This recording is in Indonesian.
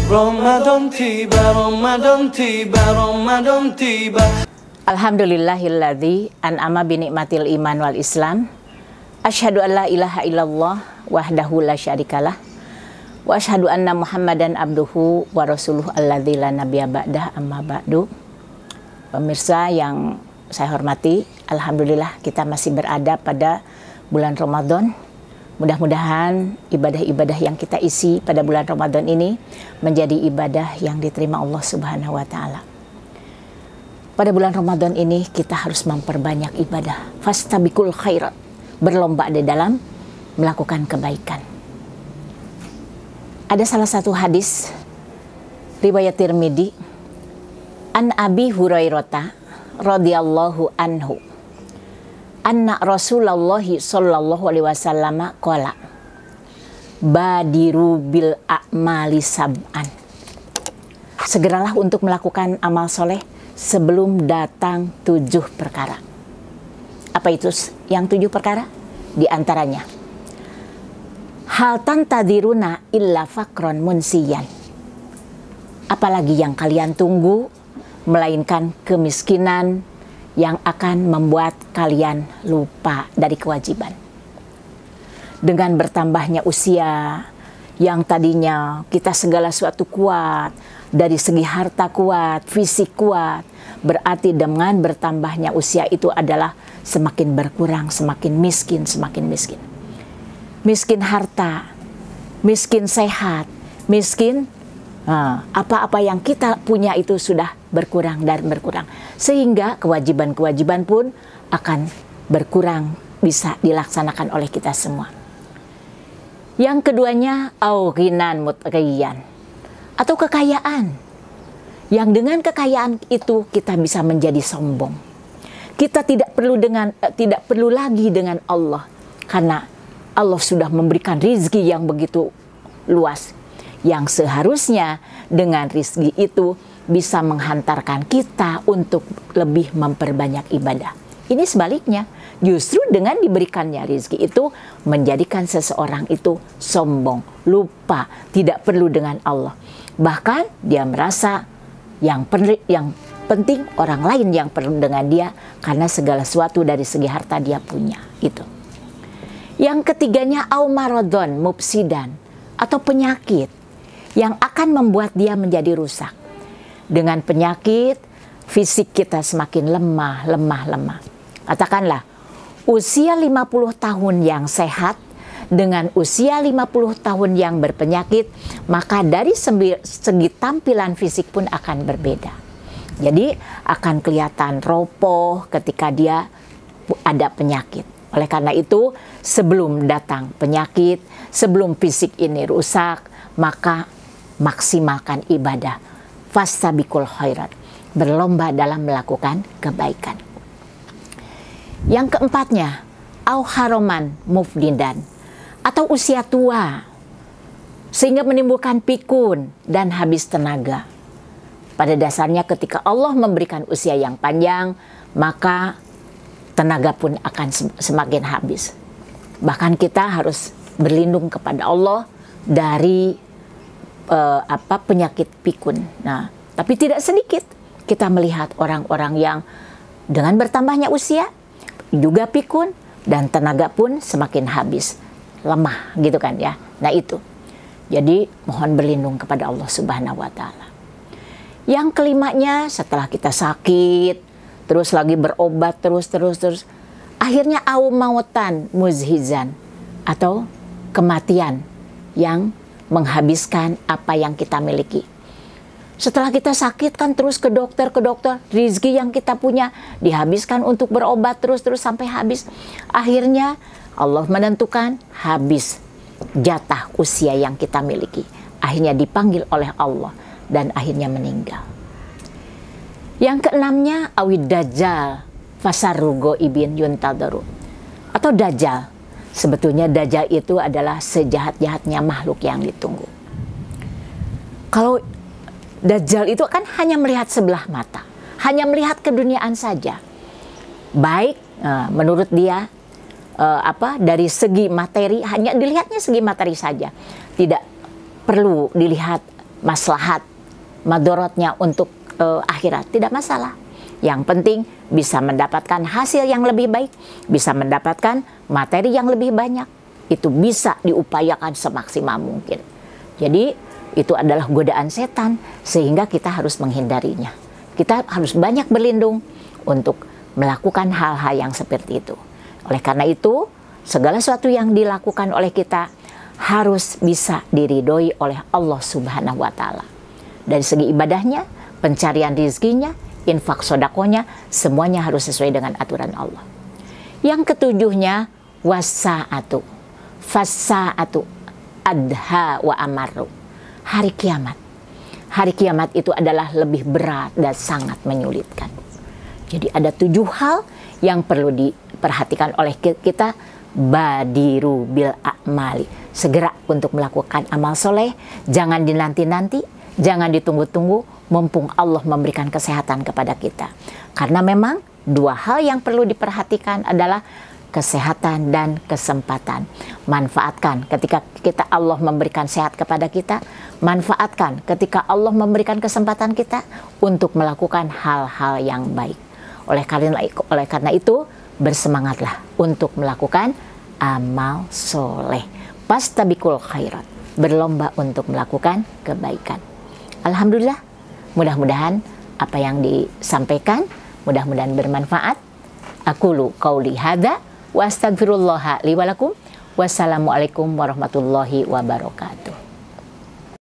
Ramadan tiba, Ramadan tiba, Ramadan tiba. Alhamdulillahilladzi an'ama bi ni'matil iman wal islam. Asyhadu an la ilaha illallah wahdahu la syarikalah. Wa asyhadu anna Muhammadan abduhu wa rasuluhu alladzi la nabiyya ba'dah, amma ba'du. Pemirsa yang saya hormati, alhamdulillah kita masih berada pada bulan Ramadan. Mudah-mudahan ibadah-ibadah yang kita isi pada bulan Ramadan ini menjadi ibadah yang diterima Allah Subhanahu wa taala. Pada bulan Ramadan ini kita harus memperbanyak ibadah. Fastabiqul khairat, berlomba di dalam melakukan kebaikan. Ada salah satu hadis riwayat Tirmidzi an Abi Hurairah radhiyallahu anhu anna Rasulullah sallallahu alaihi wasallam qala badiru bil a'mali sab'an. Segeralah untuk melakukan amal soleh sebelum datang 7 perkara. Apa itu yang 7 perkara? Di antaranya, hal tantadiruna illa fakron munsiyan. Apalagi yang kalian tunggu melainkan kemiskinan yang akan membuat kalian lupa dari kewajiban. Dengan bertambahnya usia yang tadinya kita segala sesuatu kuat, dari segi harta kuat, fisik kuat, berarti dengan bertambahnya usia itu adalah semakin berkurang, semakin miskin, semakin miskin. Miskin harta, miskin sehat, miskin apa-apa yang kita punya itu sudah berkurang dan berkurang. Sehingga kewajiban-kewajiban pun akan berkurang, bisa dilaksanakan oleh kita semua. Yang keduanya, au-ghinan mutghiyan, atau kekayaan. Yang dengan kekayaan itu kita bisa menjadi sombong. Kita tidak perlu lagi dengan Allah, karena Allah sudah memberikan rizki yang begitu luas, yang seharusnya dengan rizki itu bisa menghantarkan kita untuk lebih memperbanyak ibadah. Ini sebaliknya, justru dengan diberikannya rizki itu menjadikan seseorang itu sombong, lupa, tidak perlu dengan Allah. Bahkan dia merasa yang penting orang lain yang perlu dengan dia, karena segala sesuatu dari segi harta dia punya. Itu. Yang ketiganya, aumarodon mufsidan, atau penyakit yang akan membuat dia menjadi rusak. Dengan penyakit, fisik kita semakin lemah. Katakanlah, usia 50 tahun yang sehat dengan usia 50 tahun yang berpenyakit, maka dari segi tampilan fisik pun akan berbeda. Jadi akan kelihatan ropoh ketika dia ada penyakit. Oleh karena itu, sebelum datang penyakit, sebelum fisik ini rusak, maka maksimalkan ibadah. Fastabiqul khairat, berlomba dalam melakukan kebaikan. Yang keempatnya, au haroman mufdidan, atau usia tua sehingga menimbulkan pikun dan habis tenaga. Pada dasarnya ketika Allah memberikan usia yang panjang, maka tenaga pun akan semakin habis. Bahkan kita harus berlindung kepada Allah dari penyakit pikun. Nah, tapi tidak sedikit kita melihat orang-orang yang dengan bertambahnya usia juga pikun dan tenaga pun semakin habis, lemah gitu kan ya. Nah itu. Jadi mohon berlindung kepada Allah Subhanahu wa taala. Yang kelimanya, setelah kita sakit, terus lagi berobat terus, akhirnya au mautan muzhizan, atau kematian yang menghabiskan apa yang kita miliki. Setelah kita sakit kan terus ke dokter, rizki yang kita punya dihabiskan untuk berobat terus sampai habis. Akhirnya Allah menentukan habis jatah usia yang kita miliki. Akhirnya dipanggil oleh Allah dan akhirnya meninggal. Yang keenamnya, awid dajjal fasarugo ibin yuntadaru, atau dajjal. Sebetulnya dajjal itu adalah sejahat-jahatnya makhluk yang ditunggu. Kalau dajjal itu kan hanya melihat sebelah mata, hanya melihat keduniaan saja. Baik menurut dia dari segi materi, hanya dilihatnya segi materi saja. Tidak perlu dilihat maslahat, madorotnya untuk akhirat, tidak masalah. Yang penting bisa mendapatkan hasil yang lebih baik, bisa mendapatkan materi yang lebih banyak. Itu bisa diupayakan semaksimal mungkin. Jadi itu adalah godaan setan, sehingga kita harus menghindarinya. Kita harus banyak berlindung untuk melakukan hal-hal yang seperti itu. Oleh karena itu, segala sesuatu yang dilakukan oleh kita harus bisa diridhoi oleh Allah Subhanahu wa Ta'ala. Dari segi ibadahnya, pencarian rizkinya, infak sodakonya, semuanya harus sesuai dengan aturan Allah. Yang ketujuhnya, wasa'atu, fasa'atu, adha wa amaru. Hari kiamat. Hari kiamat itu adalah lebih berat dan sangat menyulitkan. Jadi ada 7 hal yang perlu diperhatikan oleh kita. Badiru bil a'mali. Segera untuk melakukan amal soleh. Jangan dinanti-nanti, jangan ditunggu-tunggu, mumpung Allah memberikan kesehatan kepada kita. Karena memang 2 hal yang perlu diperhatikan adalah kesehatan dan kesempatan. Manfaatkan ketika Allah memberikan sehat kepada kita. Manfaatkan ketika Allah memberikan kesempatan kita untuk melakukan hal-hal yang baik. Oleh karena itu, bersemangatlah untuk melakukan amal soleh. Fastabiqul khairat, berlomba untuk melakukan kebaikan. Alhamdulillah, mudah-mudahan apa yang disampaikan mudah-mudahan bermanfaat. Aqulu qauli hadza wa astaghfirullaha li wa lakum. Wassalamualaikum warahmatullahi wabarakatuh.